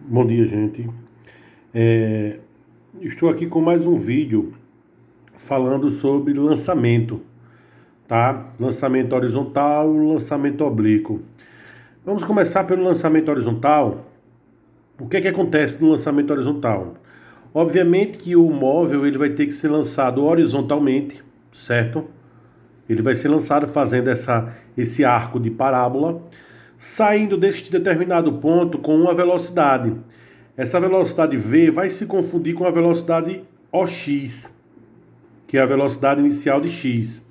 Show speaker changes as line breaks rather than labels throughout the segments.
Bom dia, gente. É, Estou aqui com mais um vídeo falando sobre lançamento, tá? Lançamento horizontal, lançamento oblíquo. Vamos começar pelo lançamento horizontal. O que é que acontece no lançamento horizontal? Obviamente que o móvel ele vai ter que ser lançado horizontalmente, certo? Ele vai ser lançado fazendo esse arco de parábola, saindo deste determinado ponto com uma velocidade. Essa velocidade V vai se confundir com a velocidade OX, que é a velocidade inicial de X.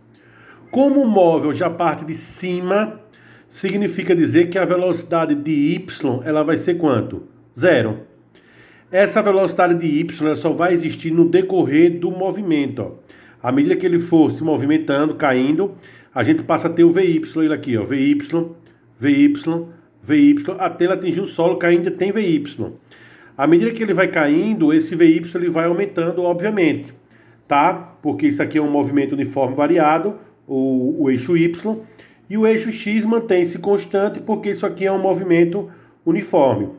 Como o móvel já parte de cima, significa dizer que a velocidade de Y ela vai ser quanto? Zero. Essa velocidade de Y ela só vai existir no decorrer do movimento. Ó. À medida que ele for se movimentando, caindo, a gente passa a ter o VY, ele aqui, ó, VY, VY, VY, até ele atingir o solo, caindo tem VY. À medida que ele vai caindo, esse VY ele vai aumentando, obviamente, tá? Porque isso aqui é um movimento uniforme variado, o eixo Y, e o eixo X mantém-se constante, porque isso aqui é um movimento uniforme,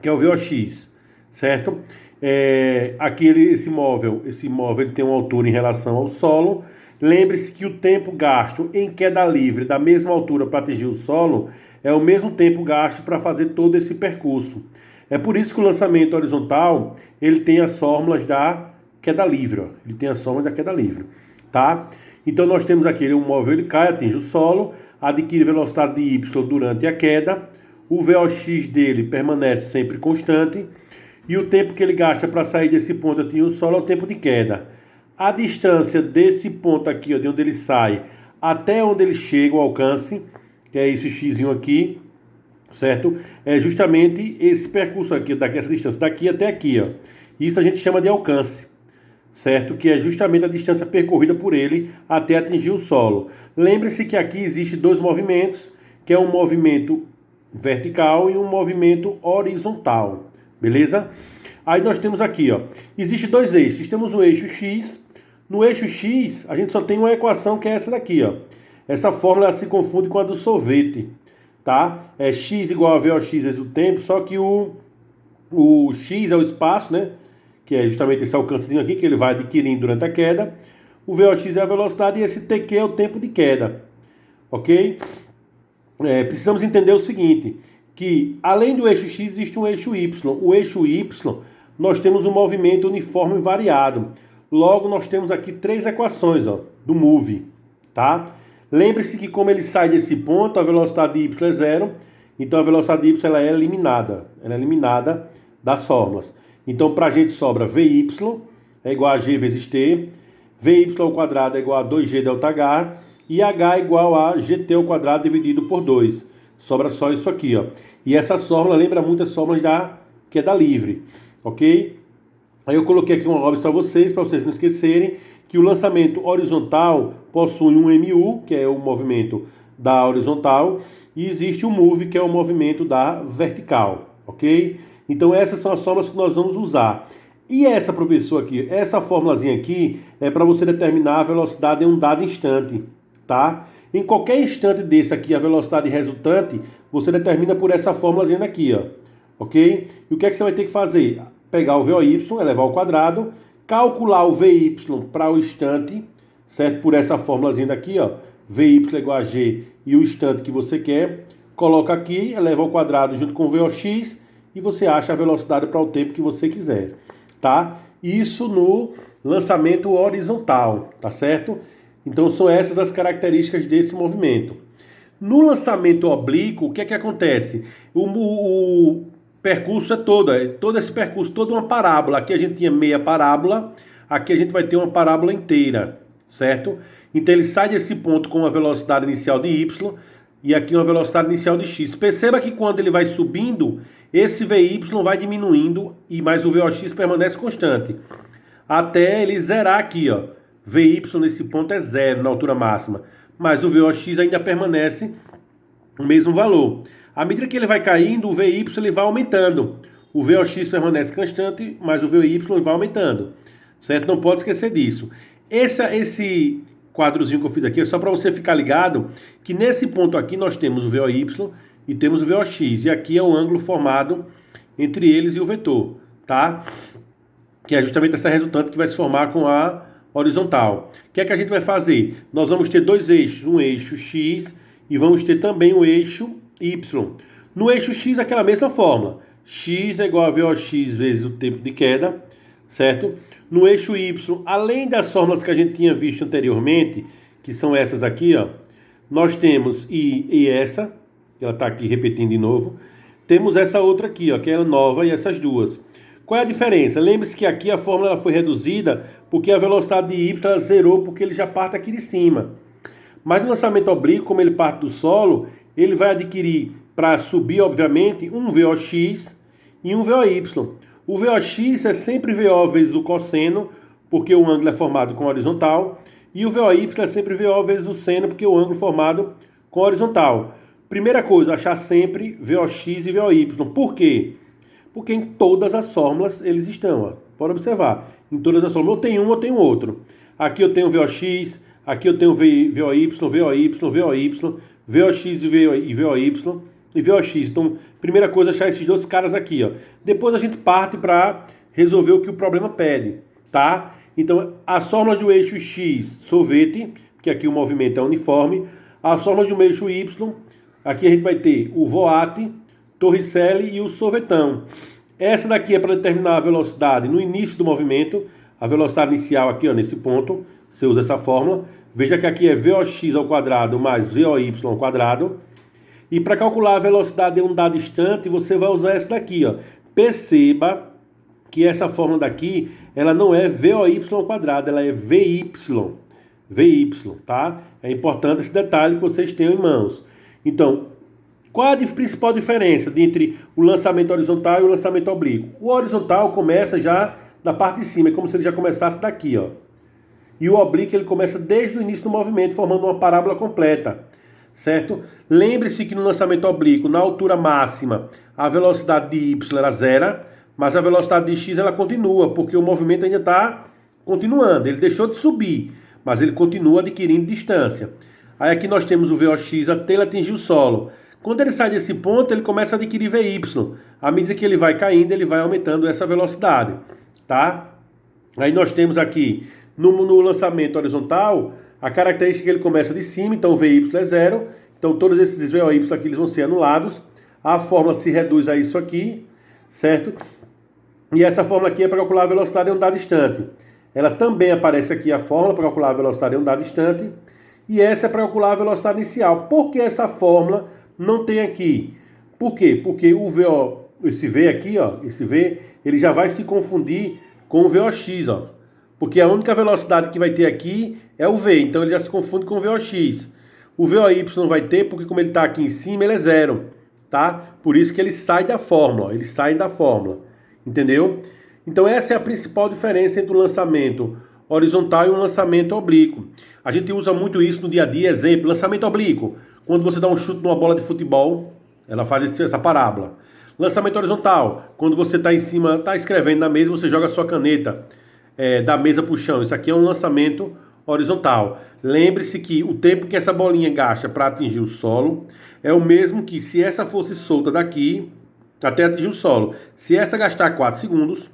que é o VOX, certo? Aqui esse móvel ele tem uma altura em relação ao solo. Lembre-se que o tempo gasto em queda livre da mesma altura para atingir o solo é o mesmo tempo gasto para fazer todo esse percurso. É por isso que o lançamento horizontal ele tem as fórmulas da queda livre. Ó. Ele tem as fórmulas da queda livre, tá? Então nós temos aqui um móvel, ele cai, atinge o solo, adquire velocidade de y durante a queda, o VOX dele permanece sempre constante e o tempo que ele gasta para sair desse ponto atingir o solo é o tempo de queda. A distância desse ponto aqui, ó, de onde ele sai, até onde ele chega, o alcance, que é esse x aqui, certo? É justamente esse percurso aqui, essa distância daqui até aqui, ó. Isso a gente chama de alcance, certo? Que é justamente a distância percorrida por ele até atingir o solo. Lembre-se que aqui existe dois movimentos, que é um movimento vertical e um movimento horizontal, beleza? Aí nós temos aqui, ó, existe dois eixos. Temos o eixo X. No eixo X, a gente só tem uma equação que é essa daqui, ó. Essa fórmula se confunde com a do sorvete, tá? É x igual a VOX vezes o tempo, só que o x é o espaço, né? Que é justamente esse alcancezinho aqui que ele vai adquirindo durante a queda. O VOX é a velocidade e esse TQ é o tempo de queda, ok? Precisamos entender o seguinte, que além do eixo X existe um eixo Y. O eixo Y, nós temos um movimento uniforme variado. Logo, nós temos aqui três equações, ó, do MOVE, tá? Lembre-se que como ele sai desse ponto, a velocidade de y é zero, então a velocidade de y ela é eliminada das fórmulas. Então para a gente sobra Vy é igual a g vezes t, Vy ao quadrado é igual a 2g delta h, e h é igual a gt ao quadrado dividido por 2. Sobra só isso aqui, ó. E essa fórmula lembra muito as fórmulas da queda livre, ok? Aí eu coloquei aqui uma óbvio para vocês não esquecerem que o lançamento horizontal possui um MU, que é o movimento da horizontal, e existe o MOVE, que é o movimento da vertical, ok? Então essas são as fórmulas que nós vamos usar. E essa, professor, aqui, essa formulazinha aqui é para você determinar a velocidade em um dado instante, tá? Em qualquer instante desse aqui, a velocidade resultante, você determina por essa formulazinha aqui, ó, ok? E o que é que você vai ter que fazer? Pegar o VOY, elevar ao quadrado, calcular o VY para o instante, certo? Por essa formulazinha daqui, ó, VY é igual a G e o instante que você quer, coloca aqui, eleva ao quadrado junto com o VOX e você acha a velocidade para o tempo que você quiser, tá? Isso no lançamento horizontal, tá certo? Então são essas as características desse movimento. No lançamento oblíquo, o que é que acontece? O percurso todo esse percurso, toda uma parábola. Aqui a gente tinha meia parábola, aqui a gente vai ter uma parábola inteira, certo? Então ele sai desse ponto com uma velocidade inicial de y e aqui uma velocidade inicial de x. Perceba que quando ele vai subindo, esse VY vai diminuindo e mais o VOX permanece constante. Até ele zerar aqui, ó. VY nesse ponto é zero na altura máxima, mas o VOX ainda permanece o mesmo valor. À medida que ele vai caindo, o VY ele vai aumentando. O VOX permanece constante, mas o VY vai aumentando. Certo? Não pode esquecer disso. Esse quadrozinho que eu fiz aqui é só para você ficar ligado que nesse ponto aqui nós temos o VOY e temos o VOX. E aqui é o ângulo formado entre eles e o vetor, tá? Que é justamente essa resultante que vai se formar com a horizontal. O que é que a gente vai fazer? Nós vamos ter dois eixos, um eixo x e vamos ter também o eixo y. No eixo x, aquela mesma fórmula. X é igual a VOX vezes o tempo de queda, certo? No eixo y, além das fórmulas que a gente tinha visto anteriormente, que são essas aqui, ó, nós temos e essa, ela está aqui repetindo de novo. Temos essa outra aqui, ó, que é a nova, e essas duas. Qual é a diferença? Lembre-se que aqui a fórmula ela foi reduzida porque a velocidade de y ela zerou, porque ele já parte aqui de cima. Mas no lançamento oblíquo, como ele parte do solo, ele vai adquirir, para subir, obviamente, um VOX e um VOY. O VOX é sempre VO vezes o cosseno, porque o ângulo é formado com horizontal, e o VOY é sempre VO vezes o seno, porque o ângulo é formado com horizontal. Primeira coisa, achar sempre VOX e VOY. Por quê? Porque em todas as fórmulas eles estão, ó. Pode observar. Em todas as fórmulas, eu tenho um, eu tenho outro. Aqui eu tenho VOX, aqui eu tenho VOY, VOY, VOX e VOY e VOX. Então, primeira coisa, achar esses dois caras aqui, ó. Depois a gente parte para resolver o que o problema pede, tá? Então, as fórmulas do eixo X, sorvete, que aqui o movimento é uniforme. As fórmulas do eixo Y, aqui a gente vai ter o voate, Torricelli e o sorvetão. Essa daqui é para determinar a velocidade no início do movimento, a velocidade inicial aqui, ó, nesse ponto, você usa essa fórmula. Veja que aqui é VOX ao quadrado mais VOY ao quadrado. E para calcular a velocidade em um dado instante, você vai usar essa daqui, ó. Perceba que essa fórmula daqui, ela não é VOY ao quadrado, ela é VY. VY, tá? É importante esse detalhe que vocês tenham em mãos. Então, qual a principal diferença entre o lançamento horizontal e o lançamento oblíquo? O horizontal começa já da parte de cima, é como se ele já começasse daqui, ó. E o oblíquo ele começa desde o início do movimento, formando uma parábola completa, certo? Lembre-se que no lançamento oblíquo, na altura máxima, a velocidade de y era zero, mas a velocidade de x ela continua, porque o movimento ainda está continuando. Ele deixou de subir, mas ele continua adquirindo distância. Aí aqui nós temos o VOX até ele atingir o solo. Quando ele sai desse ponto, ele começa a adquirir VY. À medida que ele vai caindo, ele vai aumentando essa velocidade, tá? Aí nós temos aqui, no lançamento horizontal, a característica que ele começa de cima, então o VY é zero. Então todos esses VOY aqui eles vão ser anulados. A fórmula se reduz a isso aqui, certo? E essa fórmula aqui é para calcular a velocidade em um dado instante. Ela também aparece aqui a fórmula para calcular a velocidade em um dado instante. E essa é para calcular a velocidade inicial. Por que essa fórmula não tem aqui? Por quê? Porque o VO, esse V aqui, ó, esse V, ele já vai se confundir com o VOX, ó. Porque a única velocidade que vai ter aqui é o V, então ele já se confunde com o VOX. O VOY não vai ter, porque como ele está aqui em cima, ele é zero, tá? Por isso que ele sai da fórmula, entendeu? Então essa é a principal diferença entre o lançamento horizontal e o lançamento oblíquo. A gente usa muito isso no dia a dia, exemplo, lançamento oblíquo. Quando você dá um chute numa bola de futebol, ela faz essa parábola. Lançamento horizontal, quando você está em cima, está escrevendo na mesa, você joga a sua caneta da mesa para o chão. Isso aqui é um lançamento horizontal. Lembre-se que o tempo que essa bolinha gasta para atingir o solo é o mesmo que se essa fosse solta daqui até atingir o solo. Se essa gastar 4 segundos,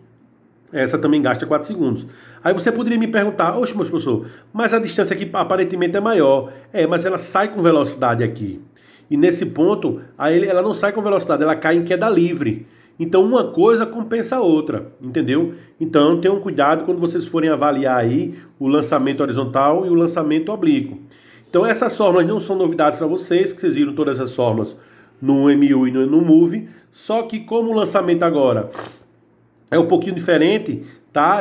essa também gasta 4 segundos. Aí você poderia me perguntar, oxe, meu professor, mas a distância aqui aparentemente é maior. Mas ela sai com velocidade aqui. E nesse ponto, aí ela não sai com velocidade, ela cai em queda livre. Então uma coisa compensa a outra, entendeu? Então tenham cuidado quando vocês forem avaliar aí o lançamento horizontal e o lançamento oblíquo. Então essas fórmulas não são novidades para vocês, que vocês viram todas as fórmulas no MU e no MOVE, só que como o lançamento agora é um pouquinho diferente, tá?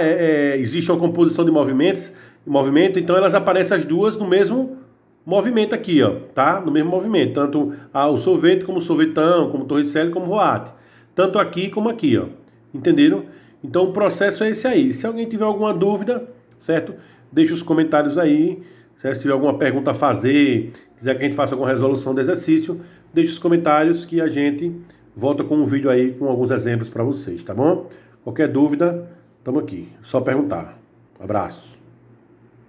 Existe uma composição de movimento, então elas aparecem as duas no mesmo movimento aqui, ó, tá? No mesmo movimento, tanto o sorvete como o sorvetão, como o Torricelli, como o voate. Tanto aqui como aqui, ó. Entenderam? Então o processo é esse aí. Se alguém tiver alguma dúvida, certo? Deixe os comentários aí. Certo? Se tiver alguma pergunta a fazer, quiser que a gente faça alguma resolução do exercício, deixe os comentários que a gente volta com um vídeo aí com alguns exemplos para vocês, tá bom? Qualquer dúvida, estamos aqui. Só perguntar. Abraço.